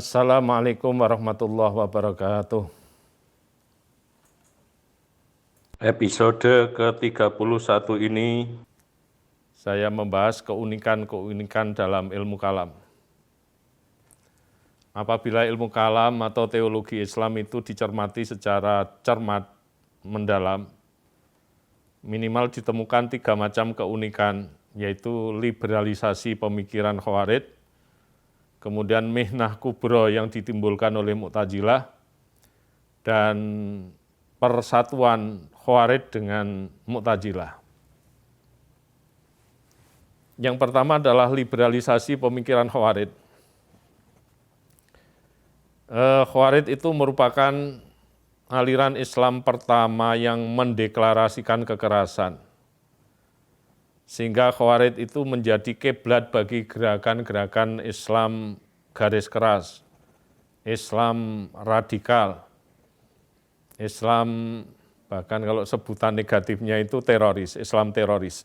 Assalamualaikum warahmatullahi wabarakatuh. Episode ke-31 ini Saya membahas keunikan-keunikan dalam ilmu kalam. Apabila ilmu kalam atau teologi Islam itu dicermati secara cermat, mendalam, minimal ditemukan 3 macam keunikan, yaitu liberalisasi pemikiran Khawarij, kemudian mihnah kubro yang ditimbulkan oleh Mu'tazilah, dan persatuan Khawarij dengan Mu'tazilah. Yang pertama adalah liberalisasi pemikiran Khawarij. Khawarij itu merupakan aliran Islam pertama yang mendeklarasikan kekerasan. Sehingga Khawarij itu menjadi kiblat bagi gerakan-gerakan Islam garis keras, Islam radikal, Islam bahkan kalau sebutan negatifnya itu teroris, Islam teroris.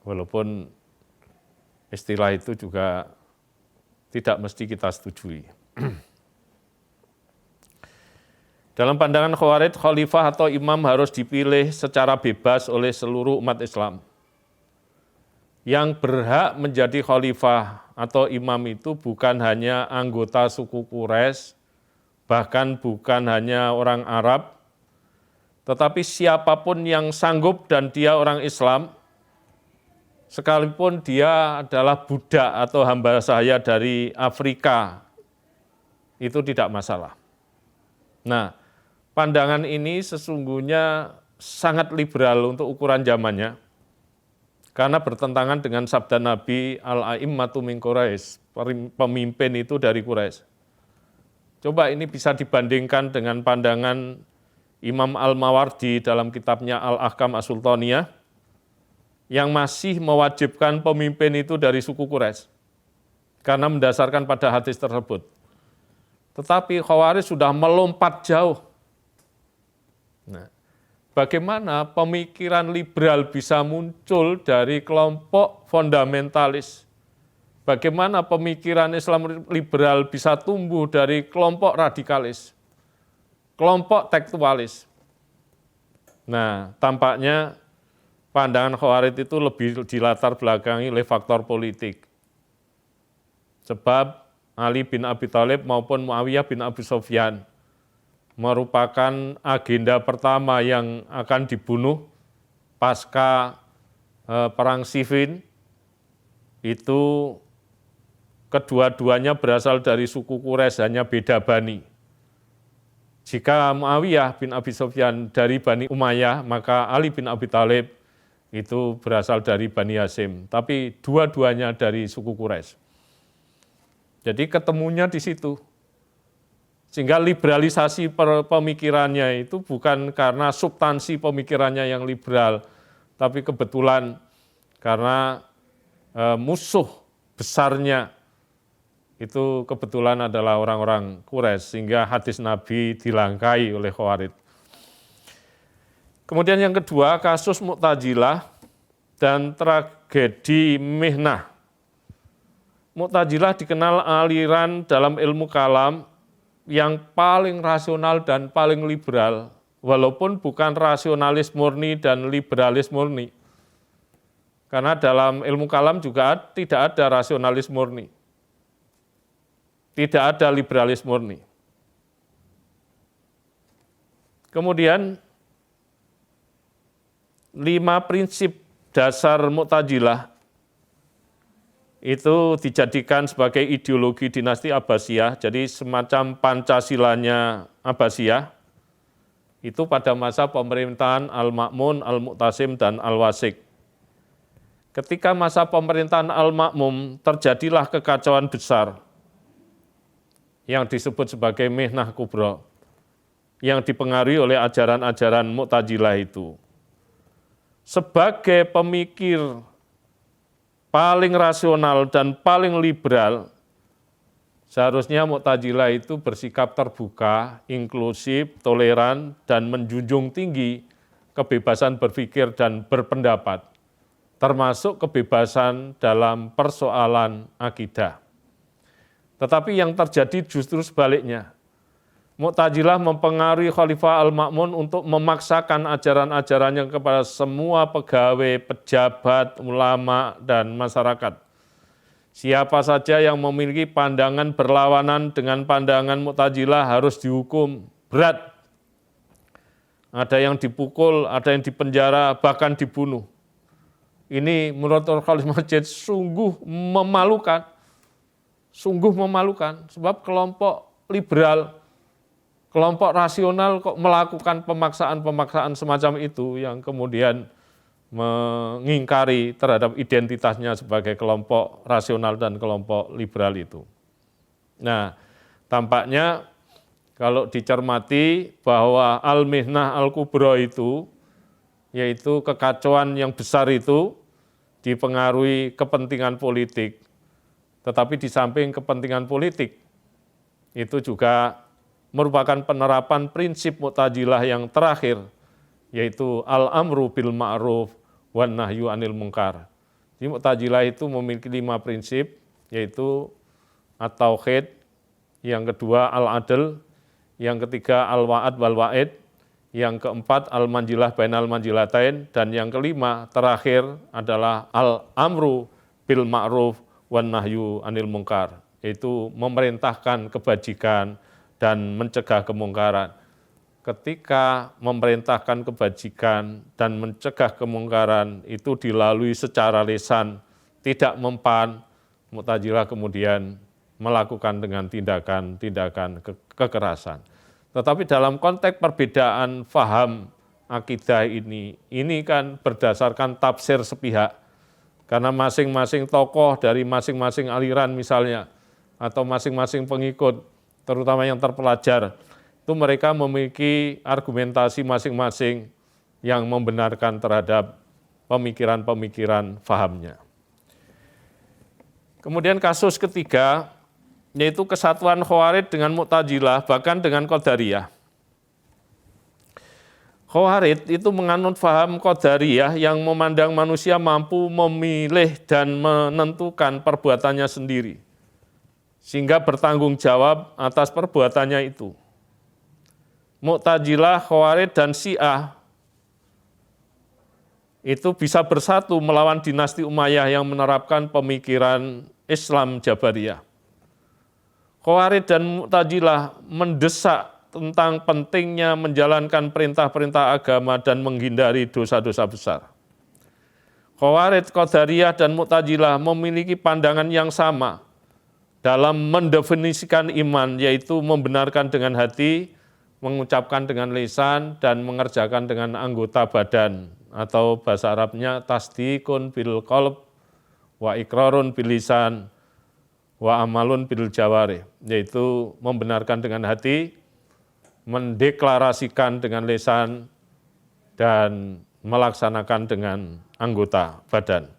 Walaupun istilah itu juga tidak mesti kita setujui. Dalam pandangan Khawarij, khalifah atau imam harus dipilih secara bebas oleh seluruh umat Islam. Yang berhak menjadi khalifah atau imam itu bukan hanya anggota suku Quraisy, bahkan bukan hanya orang Arab, tetapi siapapun yang sanggup dan dia orang Islam, sekalipun dia adalah budak atau hamba sahaya dari Afrika, itu tidak masalah. Nah, pandangan ini sesungguhnya sangat liberal untuk ukuran zamannya, karena bertentangan dengan sabda Nabi al-a'immatu min Quraisy, pemimpin itu dari Quraisy. Coba ini bisa dibandingkan dengan pandangan Imam Al-Mawardi dalam kitabnya Al-Ahkam As-Sultaniyah, yang masih mewajibkan pemimpin itu dari suku Quraisy, karena mendasarkan pada hadis tersebut. Tetapi Khawarij sudah melompat jauh. Nah, bagaimana pemikiran liberal bisa muncul dari kelompok fundamentalis? Bagaimana pemikiran Islam liberal bisa tumbuh dari kelompok radikalis, kelompok tekstualis? Nah, tampaknya pandangan Khawarij itu lebih dilatar belakangi oleh faktor politik. Sebab Ali bin Abi Thalib maupun Muawiyah bin Abi Sufyan merupakan agenda pertama yang akan dibunuh pasca Perang Siffin. Itu kedua-duanya berasal dari suku Quraisy, hanya beda bani. Jika Muawiyah bin Abi Sufyan dari Bani Umayyah, maka Ali bin Abi Thalib itu berasal dari Bani Hashim, tapi dua-duanya dari suku Quraisy. Jadi ketemunya di situ. Sehingga liberalisasi pemikirannya itu bukan karena substansi pemikirannya yang liberal, tapi kebetulan karena musuh besarnya itu kebetulan adalah orang-orang Quraisy, sehingga hadis Nabi dilangkai oleh Khawarij. Kemudian yang kedua, kasus Mu'tazilah dan tragedi mihnah. Mu'tazilah dikenal aliran dalam ilmu kalam yang paling rasional dan paling liberal, walaupun bukan rasionalis murni dan liberalis murni. Karena dalam ilmu kalam juga tidak ada rasionalis murni, tidak ada liberalis murni. Kemudian 5 prinsip dasar Mu'tazilah itu dijadikan sebagai ideologi dinasti Abbasiyah, jadi semacam Pancasilanya Abbasiyah, itu pada masa pemerintahan Al-Ma'mun, Al-Mu'tasim, dan Al-Wasik. Ketika masa pemerintahan Al-Ma'mun terjadilah kekacauan besar yang disebut sebagai mihnah kubro, yang dipengaruhi oleh ajaran-ajaran Mu'tazilah itu. Sebagai pemikir paling rasional dan paling liberal, seharusnya Mu'tazilah itu bersikap terbuka, inklusif, toleran, dan menjunjung tinggi kebebasan berpikir dan berpendapat, termasuk kebebasan dalam persoalan akidah. Tetapi yang terjadi justru sebaliknya. Mu'tazilah mempengaruhi Khalifah Al-Ma'mun untuk memaksakan ajaran-ajarannya kepada semua pegawai, pejabat, ulama, dan masyarakat. Siapa saja yang memiliki pandangan berlawanan dengan pandangan Mu'tazilah harus dihukum berat. Ada yang dipukul, ada yang dipenjara, bahkan dibunuh. Ini menurut Khalid Majid sungguh memalukan. Sungguh memalukan, sebab kelompok liberal, kelompok rasional kok melakukan pemaksaan-pemaksaan semacam itu yang kemudian mengingkari terhadap identitasnya sebagai kelompok rasional dan kelompok liberal itu. Nah, tampaknya kalau dicermati bahwa Al-Mihnah Al-Kubra itu, yaitu kekacauan yang besar itu, dipengaruhi kepentingan politik. Tetapi di samping kepentingan politik, itu juga merupakan penerapan prinsip Mu'tazilah yang terakhir, yaitu al-amru bil ma'ruf wan nahyu anil munkar. Jadi Mu'tazilah itu memiliki 5 prinsip, yaitu at-tauhid, yang kedua al-adl, yang ketiga al-wa'ad wal wa'id, yang keempat al-manjilah bainal manjilatain, dan yang kelima terakhir adalah al-amru bil ma'ruf wan nahyu anil munkar, yaitu memerintahkan kebajikan dan mencegah kemungkaran. Ketika memerintahkan kebajikan dan mencegah kemungkaran itu dilalui secara lisan, tidak mempan, Mu'tazilah kemudian melakukan dengan tindakan-tindakan kekerasan. Tetapi dalam konteks perbedaan faham akidah ini kan berdasarkan tafsir sepihak. Karena masing-masing tokoh dari masing-masing aliran misalnya, atau masing-masing pengikut, terutama yang terpelajar, itu mereka memiliki argumentasi masing-masing yang membenarkan terhadap pemikiran-pemikiran fahamnya. Kemudian kasus ketiga, yaitu kesatuan Khawarij dengan Mu'tazilah, bahkan dengan Qadariyah. Khawarij itu menganut faham Qadariyah yang memandang manusia mampu memilih dan menentukan perbuatannya sendiri, sehingga bertanggung jawab atas perbuatannya itu. Mu'tazilah, Khawarij, dan Syiah itu bisa bersatu melawan dinasti Umayyah yang menerapkan pemikiran Islam Jabariyah. Khawarij dan Mu'tazilah mendesak tentang pentingnya menjalankan perintah-perintah agama dan menghindari dosa-dosa besar. Khawarij, Qadariyah, dan Mu'tazilah memiliki pandangan yang sama dalam mendefinisikan iman, yaitu membenarkan dengan hati, mengucapkan dengan lisan, dan mengerjakan dengan anggota badan, atau bahasa Arabnya tasdikun bil qalb wa iqrarun bil lisan wa amalun bil jawarih, yaitu membenarkan dengan hati, mendeklarasikan dengan lisan, dan melaksanakan dengan anggota badan.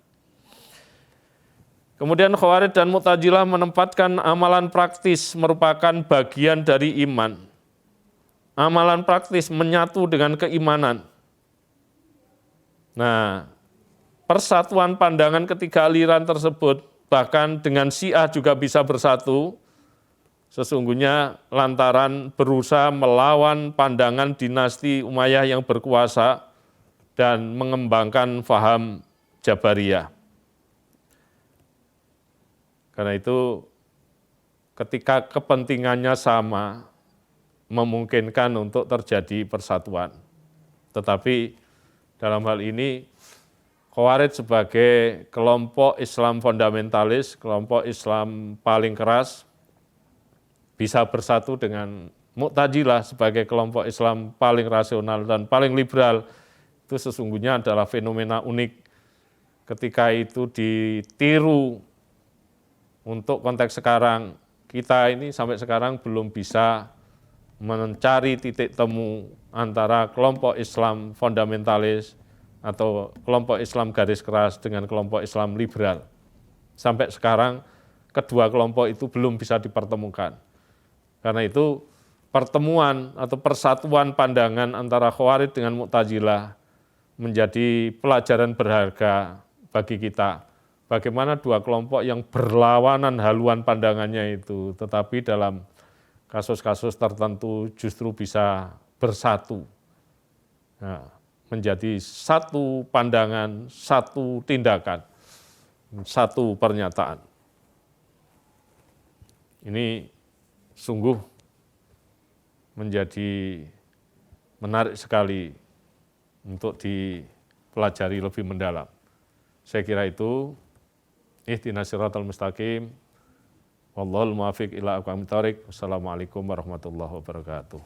Kemudian Khawarij dan Mu'tazilah menempatkan amalan praktis merupakan bagian dari iman. Amalan praktis menyatu dengan keimanan. Nah, persatuan pandangan ketiga aliran tersebut, bahkan dengan Syiah juga bisa bersatu, sesungguhnya lantaran berusaha melawan pandangan dinasti Umayyah yang berkuasa dan mengembangkan faham Jabariyah. Karena itu ketika kepentingannya sama, memungkinkan untuk terjadi persatuan. Tetapi dalam hal ini Khawarij sebagai kelompok Islam fundamentalis, kelompok Islam paling keras, bisa bersatu dengan Mu'tazilah sebagai kelompok Islam paling rasional dan paling liberal. Itu sesungguhnya adalah fenomena unik ketika itu ditiru. Untuk konteks sekarang, kita ini sampai sekarang belum bisa mencari titik temu antara kelompok Islam fundamentalis atau kelompok Islam garis keras dengan kelompok Islam liberal. Sampai sekarang, kedua kelompok itu belum bisa dipertemukan. Karena itu, pertemuan atau persatuan pandangan antara Khawarij dengan Mu'tazilah menjadi pelajaran berharga bagi kita bagaimana dua kelompok yang berlawanan haluan pandangannya itu, tetapi dalam kasus-kasus tertentu justru bisa bersatu. Nah, menjadi satu pandangan, satu tindakan, satu pernyataan. Ini sungguh menjadi menarik sekali untuk dipelajari lebih mendalam. Saya kira itu, ihdinas siratal mustaqim, wallahul muwaffiq ila aqwamit thoriq. Wassalamualaikum warahmatullahi wabarakatuh.